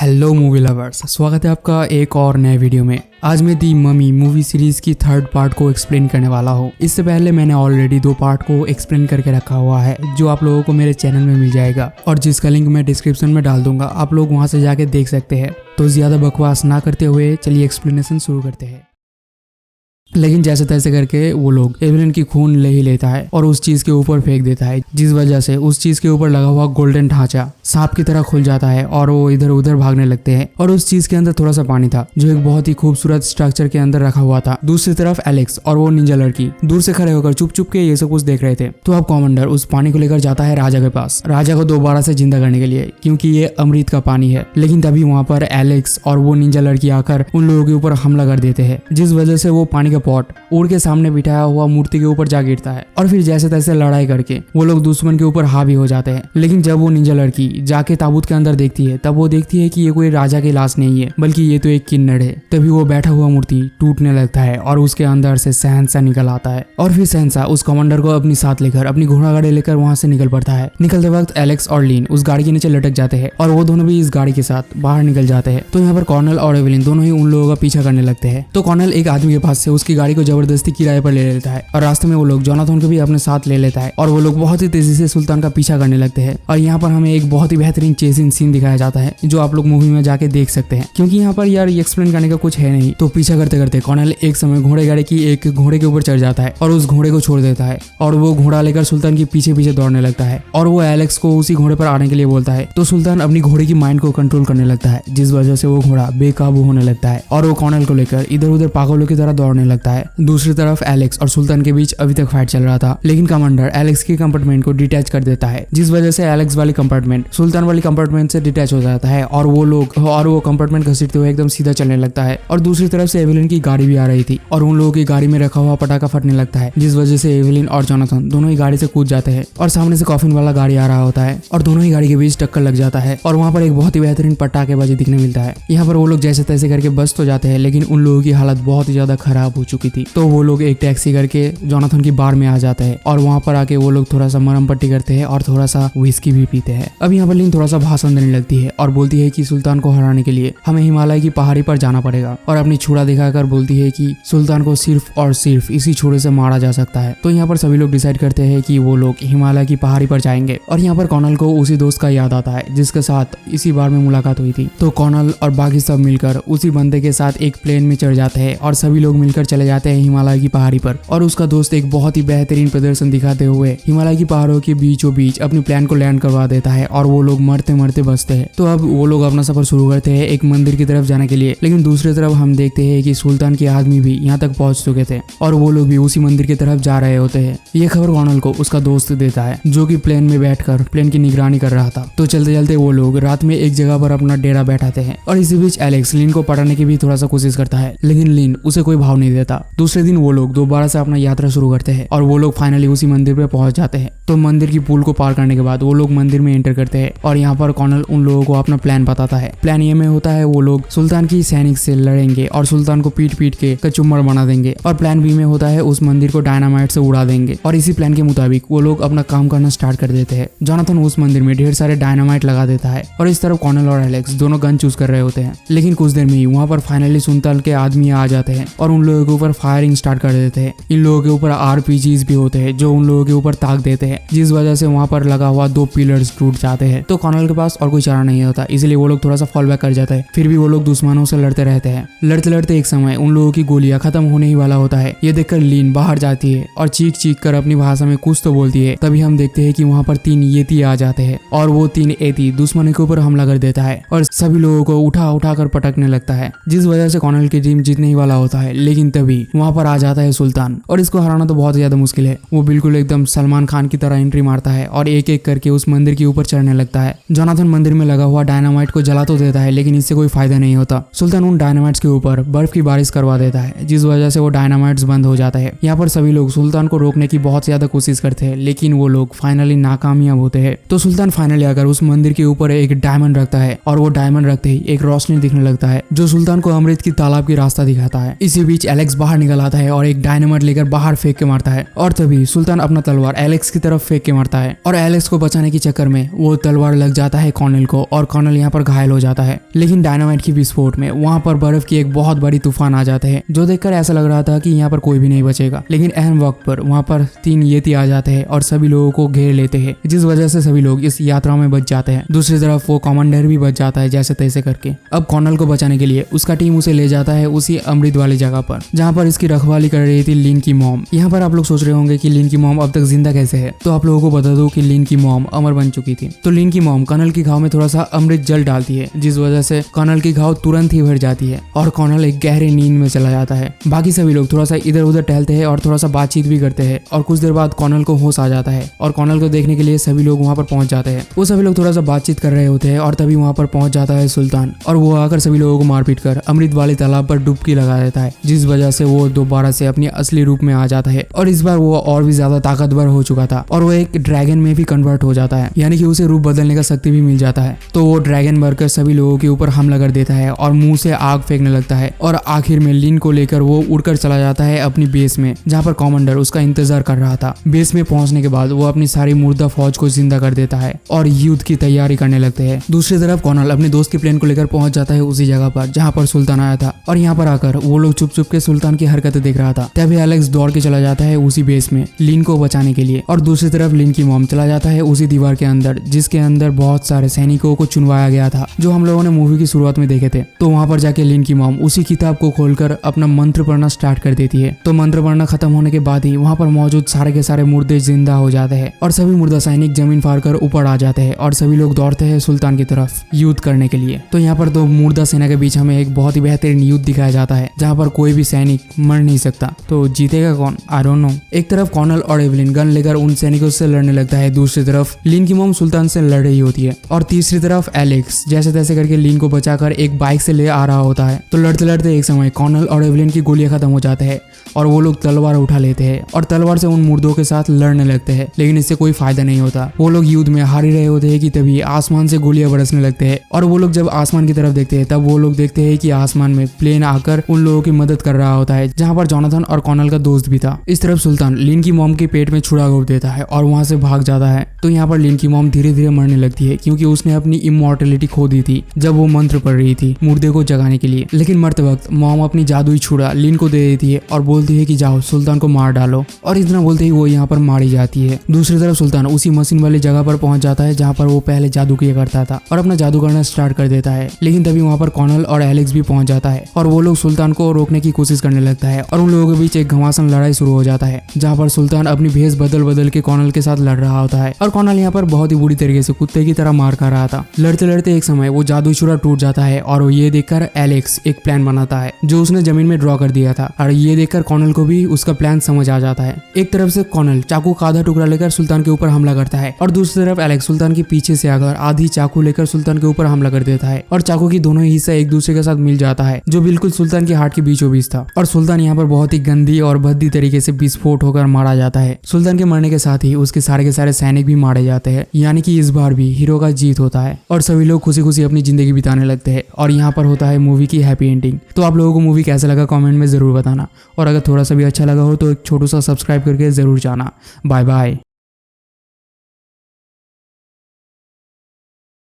Hello movie lovers, स्वागत है आपका एक और नए वीडियो में। आज मैं दी ममी मूवी सीरीज की थर्ड पार्ट को एक्सप्लेन करने वाला हूँ। इससे पहले मैंने ऑलरेडी 2 पार्ट को एक्सप्लेन करके रखा हुआ है जो आप लोगों को मेरे चैनल में मिल जाएगा और जिसका लिंक मैं डिस्क्रिप्शन में डाल दूंगा, आप लोग वहां से जाके देख सकते हैं। तो ज्यादा बकवास ना करते हुए चलिए एक्सप्लेनेशन शुरू करते हैं। लेकिन जैसे तैसे करके वो लोग एवेलिन की खून ले ही लेता है और उस चीज के ऊपर फेंक देता है, जिस वजह से उस चीज के ऊपर लगा हुआ गोल्डन ढांचा सांप की तरह खुल जाता है और वो इधर उधर भागने लगते हैं। और उस चीज के अंदर थोड़ा सा पानी था जो एक बहुत ही खूबसूरत स्ट्रक्चर के अंदर रखा हुआ था। दूसरी तरफ एलेक्स और वो निंजा लड़की दूर से खड़े होकर चुप चुप के ये सब कुछ देख रहे थे। तो अब कमांडर उस पानी को लेकर जाता है राजा के पास, राजा को दोबारा से जिंदा करने के लिए, क्योंकि ये अमृत का पानी है। लेकिन तभी वहाँ पर एलेक्स और वो निंजा लड़की आकर उन लोगों के ऊपर हमला कर देते हैं, जिस वजह से वो पानी का पॉट उड़ के सामने बिठाया हुआ मूर्ति के ऊपर जा गिरता है। और फिर जैसे तैसे लड़ाई करके वो लोग दुश्मन के ऊपर हावी हो जाते हैं। लेकिन जब वो निंजा लड़की जाके ताबूत के अंदर देखती है तब वो देखती है कि ये कोई राजा की लाश नहीं है, बल्कि ये तो एक किन्नर है। तभी वो बैठा हुआ मूर्ति टूटने लगता है और उसके अंदर से शहंशाह निकल आता है। और फिर शहंशाह उस कमांडर को अपनी साथ लेकर अपनी घोड़ा गाड़ी लेकर वहां से निकल पड़ता है। निकलते वक्त एलेक्स और लीन उस गाड़ी के नीचे लटक जाते हैं और वो दोनों भी इस गाड़ी के साथ बाहर निकल जाते हैं। तो यहाँ पर कर्नल और एवेलिन दोनों ही उन लोगों का पीछा करने लगते हैं। तो कर्नल एक आदमी के पास से उसकी गाड़ी को जबरदस्ती किराए पर ले लेता है और रास्ते में वो लोग जोनाथन को भी अपने साथ ले लेता है और वो लोग बहुत ही तेजी से सुल्तान का पीछा करने लगते हैं। और यहाँ पर हमें एक बहुत ही बेहतरीन चेजिंग सीन दिखाया जाता है जो आप लोग मूवी में जाके देख सकते हैं, क्योंकि यहाँ पर यार एक्सप्लेन करने का कुछ है नहीं। तो पीछा करते करते कर्नल एक समय घोड़े गाड़ी की एक घोड़े के ऊपर चढ़ जाता है और उस घोड़े को छोड़ देता है और वो घोड़ा लेकर सुल्तान के पीछे पीछे दौड़ने लगता है और वो एलेक्स को उसी घोड़े पर आने के लिए बोलता है। तो सुल्तान अपनी घोड़े की माइंड को कंट्रोल करने लगता है, जिस वजह से वो घोड़ा बेकाबू होने लगता है और वो कर्नल को लेकर इधर उधर पागलों की तरह दौड़ने लगता है। दूसरी तरफ एलेक्स और सुल्तान के बीच अभी तक फाइट चल रहा था, लेकिन कमांडर एलेक्स के कंपार्टमेंट को डिटैच कर देता है, जिस वजह से एलेक्स वाली कंपार्टमेंट सुल्तान वाली कंपार्टमेंट से डिटैच हो जाता है और वो कंपार्टमेंट घसीटते हुए एकदम सीधा चलने लगता है। और दूसरी तरफ से एवेलिन की गाड़ी भी आ रही थी और उन लोगों की गाड़ी में रखा हुआ पटाखा फटने लगता है, जिस वजह से एवेलिन और जोनाथन दोनों ही गाड़ी से कूद जाते हैं और सामने से कॉफिन वाला गाड़ी आ रहा होता है और दोनों ही गाड़ी के बीच टक्कर लग जाता है और वहाँ पर एक बहुत ही बेहतरीन पटाखेबाजी दिखने मिलता है। यहाँ पर वो लोग जैसे तैसे करके बच तो जाते हैं, लेकिन उन लोगों की हालत बहुत ही ज्यादा खराब हो चुकी थी। तो वो लोग एक टैक्सी करके जोनाथन की बार में आ जाते हैं और वहाँ पर आके वो लोग थोड़ा सा मरम पट्टी करते हैं और थोड़ा सा विस्की भी पीते हैं। अब यहाँ पर लीन थोड़ा सा भाषण देने लगती है और बोलती है कि सुल्तान को हराने के लिए हमें हिमालय की पहाड़ी पर जाना पड़ेगा और अपनी छुरा दिखाकर बोलती है कि सुल्तान को सिर्फ और सिर्फ इसी छुरे से मारा जा सकता है। तो यहाँ पर सभी लोग डिसाइड करते हैं कि वो लोग हिमालय की पहाड़ी पर जाएंगे। और यहाँ पर कर्नल को उसी दोस्त का याद आता है जिसके साथ इसी बार में मुलाकात हुई थी। तो कर्नल और बाकी सब मिलकर उसी बंदे के साथ एक प्लेन में चढ़ जाते हैं और सभी लोग मिलकर चले जाते हैं हिमालय की पहाड़ी पर। और उसका दोस्त एक बहुत ही बेहतरीन प्रदर्शन दिखाते हुए हिमालय की पहाड़ों के बीचों बीच अपनी प्लेन को लैंड करवा देता है और वो लोग मरते मरते बचते हैं। तो अब वो लोग अपना सफर शुरू करते हैं एक मंदिर की तरफ जाने के लिए। लेकिन दूसरी तरफ हम देखते हैं कि सुल्तान के आदमी भी यहाँ तक पहुंच चुके थे और वो लोग भी उसी मंदिर की तरफ जा रहे होते हैं। ये खबर कर्नल को उसका दोस्त देता है जो कि प्लेन में बैठकर प्लेन की निगरानी कर रहा था। तो चलते चलते वो लोग रात में एक जगह पर अपना डेरा बैठाते हैं और इसी बीच एलेक्स लीन को पढ़ाने की भी थोड़ा सा कोशिश करता है, लेकिन लीन उसे कोई भाव नहीं देता। दूसरे दिन वो लोग दोबारा से अपना यात्रा शुरू करते हैं और वो लोग फाइनली उसी मंदिर पे पहुंच जाते हैं। तो मंदिर की पुल को पार करने के बाद वो लोग मंदिर में एंटर करते हैं और यहाँ पर कर्नल उन लोगों को अपना प्लान बताता है। प्लान ये में होता है वो लोग सुल्तान की सैनिक से लड़ेंगे और सुल्तान को पीट पीट के कचुम्बर बना देंगे। और प्लान बी में होता है उस मंदिर को डायनामाइट से उड़ा देंगे। और इसी प्लान के मुताबिक वो लोग अपना काम करना स्टार्ट कर देते हैं। जोनाथन उस मंदिर में ढेर सारे डायनामाइट लगा देता है और इस तरफ कर्नल और एलेक्स दोनों गन चूज कर रहे होते हैं। लेकिन कुछ देर में ही वहाँ पर फाइनली सुल्तान के आदमी आ जाते हैं और उन लोगों के ऊपर फायरिंग स्टार्ट कर देते हैं। इन लोगों के ऊपर आरपीजीज भी होते हैं जो उन लोगों के ऊपर ताक देते हैं, जिस वजह से वहाँ पर लगा हुआ 2 पिलर्स टूट जाते हैं। तो कर्नल के पास और कोई चारा नहीं होता, इसलिए वो लोग थोड़ा सा फॉल बैक कर जाता है। फिर भी वो लोग दुश्मनों से लड़ते रहते हैं। लड़ते लड़ते एक समय उन लोगों की गोलियां खत्म होने ही वाला होता है। ये देखकर लीन बाहर जाती है और चीख चीख कर अपनी भाषा में कुछ तो बोलती है। तभी हम देखते हैं कि वहाँ पर 3 येती आ जाते हैं और वो 3 येती दुश्मन के ऊपर हमला कर देता है और सभी लोगों को उठा उठा कर पटकने लगता है, जिस वजह से कर्नल की टीम जीतने ही वाला होता है। लेकिन तभी वहाँ पर आ जाता है सुल्तान और इसको हराना तो बहुत ज्यादा मुश्किल है। वो बिल्कुल एकदम सलमान खान की तरह एंट्री मारता है और एक एक करके उस मंदिर के ऊपर चढ़ने लगता है। जोनाथन मंदिर में लगा हुआ डायनामाइट को जला तो देता है, लेकिन इससे कोई फायदा नहीं होता। सुल्तान उन डायनामाइट्स के ऊपर बर्फ की बारिश करवा देता है, जिस वजह से वो डायनामाइट्स बंद हो जाता है। यहाँ पर सभी लोग सुल्तान को रोकने की बहुत ज्यादा कोशिश करते हैं, लेकिन वो लोग फाइनली नाकामयाब होते हैं। तो सुल्तान फाइनली आकर उस मंदिर के ऊपर एक डायमंड रखता है और वो डायमंड रखते ही एक रोशनी दिखने लगता है जो सुल्तान को अमृत की तालाब की रास्ता दिखाता है। इसी बीच एलेक्स एलेक्स बाहर निकल आता है और एक डायनामाइट लेकर बाहर फेंक के मारता है और तभी सुल्तान अपना तलवार एलेक्स की तरफ फेंक के मारता है और एलेक्स को बचाने के चक्कर में वो तलवार लग जाता है कॉर्नेल को और कॉर्नेल यहाँ पर घायल हो जाता है। लेकिन डायनामाइट की विस्फोट में वहाँ पर बर्फ की एक बहुत बड़ी तूफान आ जाते हैं जो देखकर ऐसा लग रहा था कि यहाँ पर कोई भी नहीं बचेगा। लेकिन अहम वक्त पर वहाँ पर 3 येती आ जाते हैं और सभी लोगों को घेर लेते हैं, जिस वजह से सभी लोग इस यात्रा में बच जाते हैं। दूसरी तरफ वो कमांडर भी बच जाता है जैसे तैसे करके। अब कॉर्नेल को बचाने के लिए उसका टीम उसे ले जाता है उसी अमृत वाली जगह पर जहाँ पर इसकी रखवाली कर रही थी लिन की मॉम। यहाँ पर आप लोग सोच रहे होंगे कि लिन की मॉम अब तक जिंदा कैसे है, तो आप लोगों को बता दो कि लिन की मॉम अमर बन चुकी थी। तो लिन की मॉम कर्नल की घाव में थोड़ा सा अमृत जल डालती है, जिस वजह से कर्नल की घाव तुरंत ही भर जाती है और कर्नल एक गहरी नींद में चला जाता है। बाकी सभी लोग थोड़ा सा इधर उधर टहलते हैं और थोड़ा सा बातचीत भी करते हैं और कुछ देर बाद कर्नल को होश आ जाता है और कर्नल को देखने के लिए सभी लोग वहाँ पर पहुंच जाते हैं। वो सभी लोग थोड़ा सा बातचीत कर रहे होते हैं और तभी वहाँ पर पहुंच जाता है सुल्तान और वो आकर सभी लोगों को मारपीट कर अमृत वाले तालाब पर डुबकी लगा देता है, जिस वजह से वो दोबारा से अपनी असली रूप में आ जाता है और इस बार वो और भी ज्यादा ताकतवर हो चुका था और वो एक ड्रैगन में भी कन्वर्ट हो जाता है, यानी कि उसे रूप बदलने का शक्ति भी मिल जाता है। तो वो ड्रैगन बनकर सभी लोगों के ऊपर हमला कर देता है और मुंह से आग फेंकने लगता है और आखिर में लिन को लेकर वो उड़कर चला जाता है अपनी बेस में, जहाँ पर कमांडर उसका इंतजार कर रहा था। बेस में पहुंचने के बाद वो अपनी सारी मुर्दा फौज को जिंदा कर देता है और युद्ध की तैयारी करने लगते हैं। दूसरी तरफ कर्नल अपने दोस्त के प्लेन को लेकर पहुंच जाता है उसी जगह पर जहाँ पर सुल्तान आया था और यहाँ पर आकर वो लोग चुप चुप के सुल्तान की हरकतें देख रहा था। तभी एलेक्स दौड़ के चला जाता है उसी बेस में लिन को बचाने के लिए और दूसरी तरफ लिन की मॉम चला जाता है उसी दीवार के अंदर जिसके अंदर बहुत सारे सैनिकों को चुनवाया गया था जो हम लोगों ने मूवी की शुरुआत में देखे थे। तो वहाँ पर जाके लिन की मॉम उसी किताब को खोलकर अपना मंत्र पढ़ना स्टार्ट कर देती है। तो मंत्र पढ़ना खत्म होने के बाद ही वहाँ पर मौजूद सारे के सारे मुर्दे जिंदा हो जाते हैं और सभी मुर्दा सैनिक जमीन फाड़ कर ऊपर आ जाते हैं और सभी लोग दौड़ते हैं सुल्तान की तरफ युद्ध करने के लिए। तो यहाँ पर दो मुर्दा सेना के बीच हमें एक बहुत ही बेहतरीन युद्ध दिखाया जाता है जहाँ पर कोई भी सैनिक मर नहीं सकता। तो जीतेगा कौन, आई डोंट नो। एक तरफ कर्नल और एवलिन गन लेकर उन सैनिकों से लड़ने लगता है, दूसरी तरफ लिन की मॉम सुल्तान से लड़ रही होती है और तीसरी तरफ एलेक्स जैसे तैसे करके लिन को बचाकर एक बाइक से ले आ रहा होता है। तो लड़ते लड़ते एक समय कर्नल और एवलिन की गोलियां खत्म हो जाते हैं और वो लोग तलवार उठा लेते हैं और तलवार से उन मुर्दों के साथ लड़ने लगते हैं, लेकिन इससे कोई फायदा नहीं होता। वो लोग युद्ध में हार ही रहे होते हैं कि तभी आसमान से गोलियां बरसने लगते हैं और वो लोग जब आसमान की तरफ देखते हैं तब वो लोग देखते हैं कि आसमान में प्लेन आकर उन लोगों की मदद कर रहा होता है, जहाँ पर जोनाथन और कर्नल का दोस्त भी था। इस तरफ सुल्तान लिन की मॉम के पेट में छुरा घोंप देता है और वहां से भाग जाता है। तो यहाँ पर लिन की मॉम धीरे धीरे मरने लगती है क्योंकि उसने अपनी इमॉर्टलिटी खो दी थी जब वो मंत्र पढ़ रही थी मुर्दे को जगाने के लिए। लेकिन मरते वक्त मॉम अपनी जादुई छुरा लिन को दे देती है और बोलती है कि जाओ सुल्तान को मार डालो, और इतना बोलते ही वो यहाँ पर मारी जाती है। दूसरी तरफ सुल्तान उसी मशीन वाली जगह पर पहुंच जाता है जहाँ पर वो पहले जादू किया करता था और अपना जादू करना स्टार्ट कर देता है। लेकिन तभी वहाँ पर कर्नल और एलेक्स भी पहुंच जाता है और वो लोग सुल्तान को रोकने की कोशिश करने लगता है और उन लोगों के बीच एक घमासान लड़ाई शुरू हो जाता है जहाँ पर सुल्तान अपनी भेष बदल बदल के कर्नल के साथ लड़ रहा होता है और कर्नल यहाँ पर बहुत ही बुरी तरीके से कुत्ते की तरह मार खा रहा था। लड़ते लड़ते एक समय वो जादुई छुरा टूट जाता है और ये देखकर एलेक्स एक प्लान बनाता है जो उसने जमीन में ड्रॉ कर दिया था और ये देखकर कर्नल को भी उसका प्लान समझ आ जाता है। एक तरफ से कर्नल चाकू का आधा टुकड़ा लेकर सुल्तान के ऊपर हमला करता है और दूसरी तरफ एलेक्स सुल्तान के पीछे से आकर आधी चाकू लेकर सुल्तान के ऊपर हमला कर देता है और चाकू की दोनों हिस्सा एक दूसरे के साथ मिल जाता है जो बिल्कुल सुल्तान के हार्ट के बीचों बीच था और सुल्तान यहाँ पर बहुत ही गंदी और भद्दी तरीके से विस्फोट होकर मारा जाता है। सुल्तान के मरने के साथ ही उसके सारे के सारे सैनिक भी मारे जाते हैं, यानी कि इस बार भी हीरो का जीत होता है और सभी लोग खुशी खुशी अपनी जिंदगी बिताने लगते हैं और यहाँ पर होता है मूवी की हैप्पी एंडिंग। तो आप लोगों को मूवी कैसा लगा कमेंट में जरूर बताना और अगर थोड़ा सा भी अच्छा लगा हो तो एक छोटू सा सब्सक्राइब करके जरूर जाना। Bye bye.